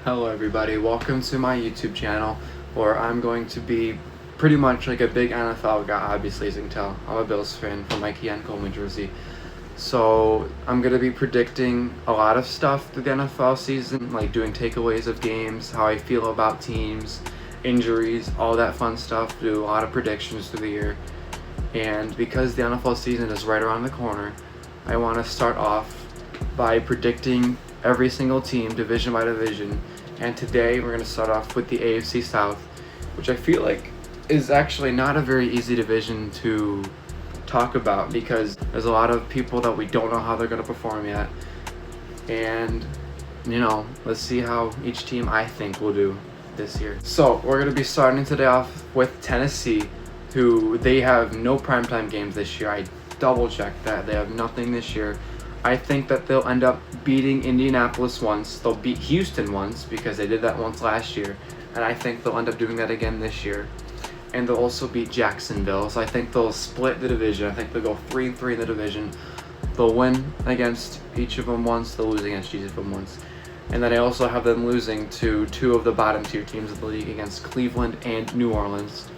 Hello everybody, welcome to my YouTube channel where I'm going to be pretty much like a big NFL guy, obviously as you can tell. I'm a Bills fan from my Cole, New Jersey. So I'm going to be predicting a lot of stuff through the NFL season, like doing takeaways of games, how I feel about teams, injuries, all that fun stuff, do a lot of predictions through the year. And because the NFL season is right around the corner, I want to start off by predicting every single team, division by division. And today we're going to start off with the AFC South, which I feel like is actually not a very easy division to talk about because there's a lot of people that we don't know how they're going to perform yet. And, let's see how each team I think will do this year. So we're going to be starting today off with Tennessee, who they have no primetime games this year. I double checked that. They have nothing this year. I think that they'll end up beating Indianapolis once. They'll beat Houston once because they did that once last year. And I think they'll end up doing that again this year. And they'll also beat Jacksonville. So I think they'll split the division. I think they'll go 3-3 in the division. They'll win against each of them once. They'll lose against each of them once. And then I also have them losing to two of the bottom tier teams of the league against Cleveland and New Orleans,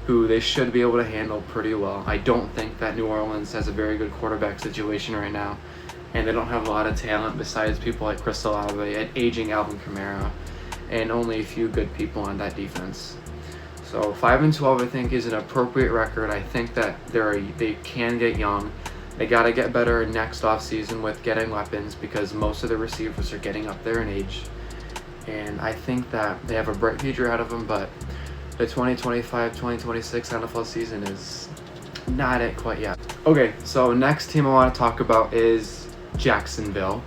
who they should be able to handle pretty well. I don't think that New Orleans has a very good quarterback situation right now, and they don't have a lot of talent besides people like Chris Olave and aging Alvin Kamara, and only a few good people on that defense. So 5-12 I think is an appropriate record. I think that they can get young. They got to get better next offseason with getting weapons because most of the receivers are getting up there in age. And I think that they have a bright future ahead of them, but the 2025-2026 NFL season is not it quite yet. Okay, so next team I want to talk about is Jacksonville.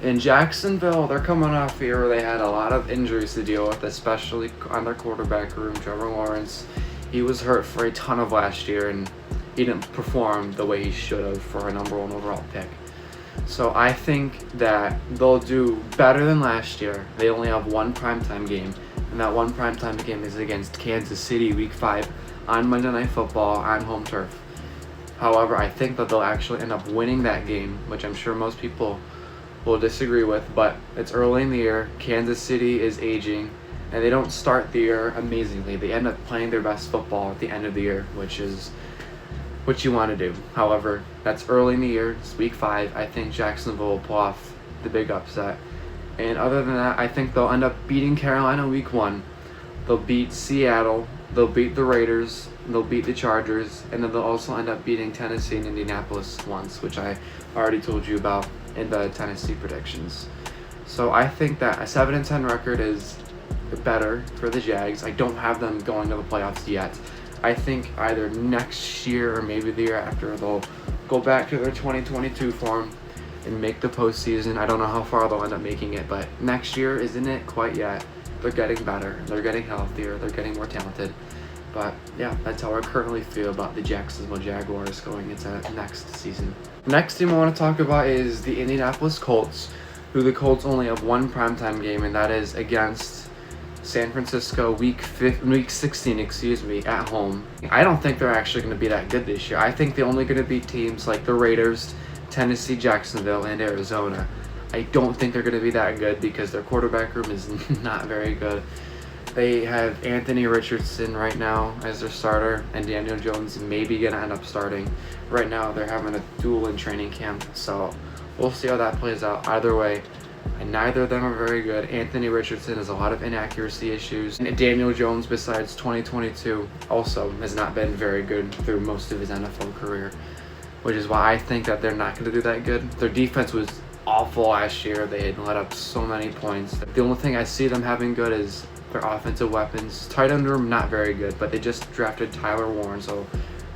In Jacksonville, they're coming off here where they had a lot of injuries to deal with, especially on their quarterback room. Trevor Lawrence, he was hurt for a ton of last year, and he didn't perform the way he should have for a #1 overall pick. So I think that they'll do better than last year. They only have one primetime game, and that one primetime game is against Kansas City Week 5 on Monday Night Football on home turf. However, I think that they'll actually end up winning that game, which I'm sure most people will disagree with, but it's early in the year. Kansas City is aging, and they don't start the year amazingly. They end up playing their best football at the end of the year, which is what you want to do. However, that's early in the year. It's Week 5. I think Jacksonville will pull off the big upset. And other than that, I think they'll end up beating Carolina Week 1. They'll beat Seattle. They'll beat the Raiders. They'll beat the Chargers. And then they'll also end up beating Tennessee and Indianapolis once, which I already told you about in the Tennessee predictions. So I think that a 7-10 record is better for the Jags. I don't have them going to the playoffs yet. I think either next year or maybe the year after they'll go back to their 2022 form and make the postseason. I don't know how far they'll end up making it, but next year isn't it quite yet. They're getting better. They're getting healthier. They're getting more talented. But yeah, that's how I currently feel about the Jacksonville Jaguars going into next season. Next team I want to talk about is the Indianapolis Colts, who the Colts only have one primetime game, and that is against San Francisco week 16, at home. I don't think they're actually going to be that good this year. I think they're only going to beat teams like the Raiders, Tennessee, Jacksonville, and Arizona. I don't think they're going to be that good because their quarterback room is not very good. They have Anthony Richardson right now as their starter, and Daniel Jones maybe going to end up starting. Right now, they're having a duel in training camp, so we'll see how that plays out. Either way, and neither of them are very good. Anthony Richardson has a lot of inaccuracy issues, and Daniel Jones, besides 2022, also has not been very good through most of his NFL career, which is why I think that they're not going to do that good. Their defense was awful last year. They had let up so many points. The only thing I see them having good is their offensive weapons. Tight end room, not very good, but they just drafted Tyler Warren, so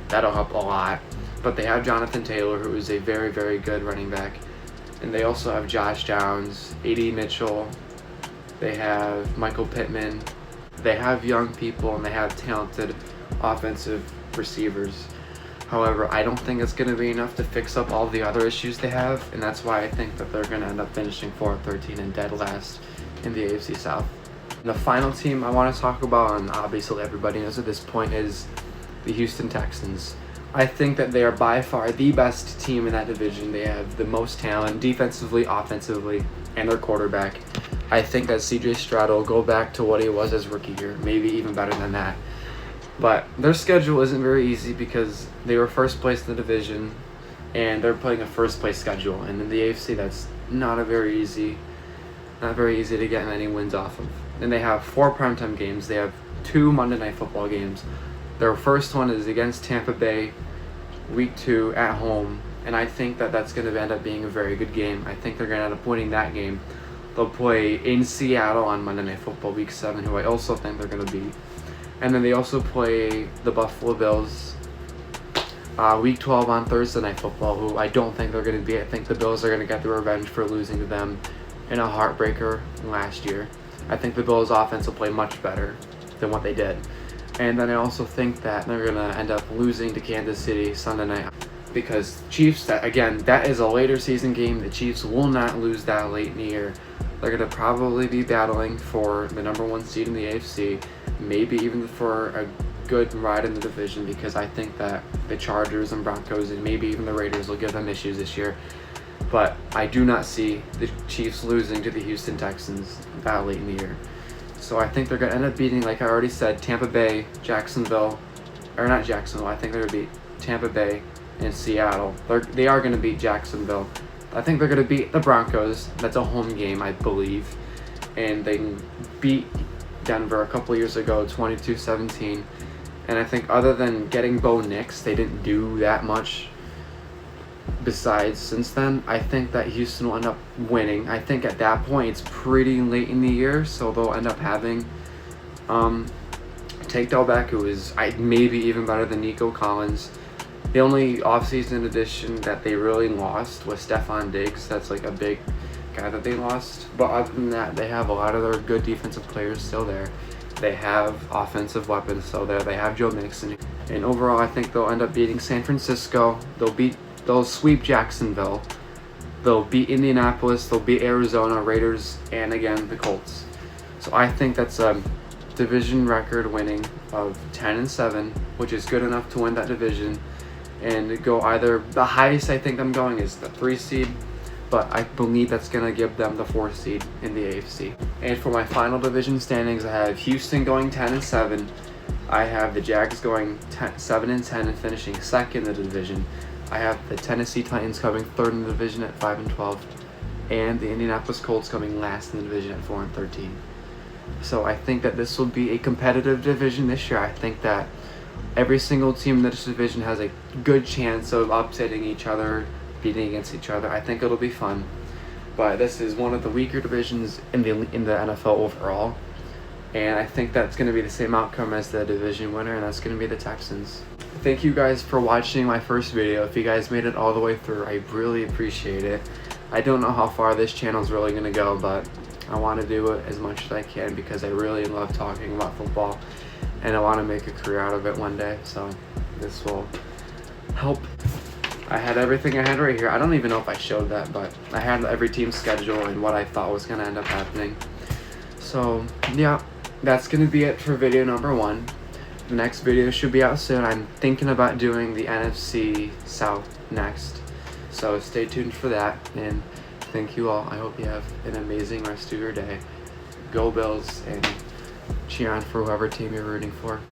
that'll help a lot. But they have Jonathan Taylor, who is a very, very good running back. And they also have Josh Downs, A.D. Mitchell. They have Michael Pittman. They have young people, and they have talented offensive receivers. However, I don't think it's going to be enough to fix up all the other issues they have, and that's why I think that they're going to end up finishing 4-13 and dead last in the AFC South. And the final team I want to talk about, and obviously everybody knows at this point, is the Houston Texans. I think that they are by far the best team in that division. They have the most talent defensively, offensively, and their quarterback. I think that CJ Stroud will go back to what he was his rookie year, maybe even better than that. But their schedule isn't very easy because they were first place in the division, and they're playing a first place schedule. And in the AFC, that's not very easy to get any wins off of. And they have 4 primetime games. They have 2 Monday Night Football games. Their first one is against Tampa Bay, week 2 at home. And I think that that's going to end up being a very good game. I think they're going to end up winning that game. They'll play in Seattle on Monday Night Football week 7, who I also think they're going to beat. And then they also play the Buffalo Bills week 12 on Thursday Night Football, who I don't think they're going to beat. I think the Bills are going to get the revenge for losing to them in a heartbreaker last year. I think the Bills' offense will play much better than what they did. And then I also think that they're going to end up losing to Kansas City Sunday night. Because Chiefs, that is a later season game. The Chiefs will not lose that late in the year. They're going to probably be battling for the number 1 seed in the AFC, maybe even for a good ride in the division, because I think that the Chargers and Broncos and maybe even the Raiders will give them issues this year. But I do not see the Chiefs losing to the Houston Texans that late in the year. So I think they're going to end up beating, like I already said, Tampa Bay, Jacksonville, or not Jacksonville, I think they're going to beat Tampa Bay and Seattle. They are going to beat Jacksonville. I think they're going to beat the Broncos. That's a home game, I believe. And they beat Denver a couple years ago, 22-17. And I think other than getting Bo Nix, they didn't do that much besides since then. I think that Houston will end up winning. I think at that point it's pretty late in the year, so they'll end up having Tank Delbeck, who is maybe even better than Nico Collins. The only offseason addition that they really lost was Stephon Diggs. That's like a big guy that they lost. But other than that, they have a lot of their good defensive players still there. They have offensive weapons still there. They have Joe Mixon. And overall, I think they'll end up beating San Francisco. They'll sweep Jacksonville. They'll beat Indianapolis. They'll beat Arizona, Raiders, and again, the Colts. So I think that's a division record winning of 10-7, which is good enough to win that division. And go either, the highest I think I'm going is the 3 seed, but I believe that's going to give them the 4 seed in the AFC. And for my final division standings, I have Houston going 10-7. I have the Jags going 7-10 and finishing 2nd in the division. I have the Tennessee Titans coming 3rd in the division at 5-12, and the Indianapolis Colts coming last in the division at 4-13. So I think that this will be a competitive division this year. I think that every single team in this division has a good chance of upsetting each other, beating against each other. I think it'll be fun. But this is one of the weaker divisions in the NFL overall. And I think that's going to be the same outcome as the division winner, and that's going to be the Texans. Thank you guys for watching my first video. If you guys made it all the way through, I really appreciate it. I don't know how far this channel is really going to go, but I want to do it as much as I can because I really love talking about football. And I want to make a career out of it one day, so this will help. I had everything I had right here. I don't even know if I showed that, but I had every team's schedule and what I thought was going to end up happening. So, yeah, that's going to be it for video number 1. The next video should be out soon. I'm thinking about doing the NFC South next, so stay tuned for that, and thank you all. I hope you have an amazing rest of your day. Go Bills, and cheer on for whoever team you're rooting for.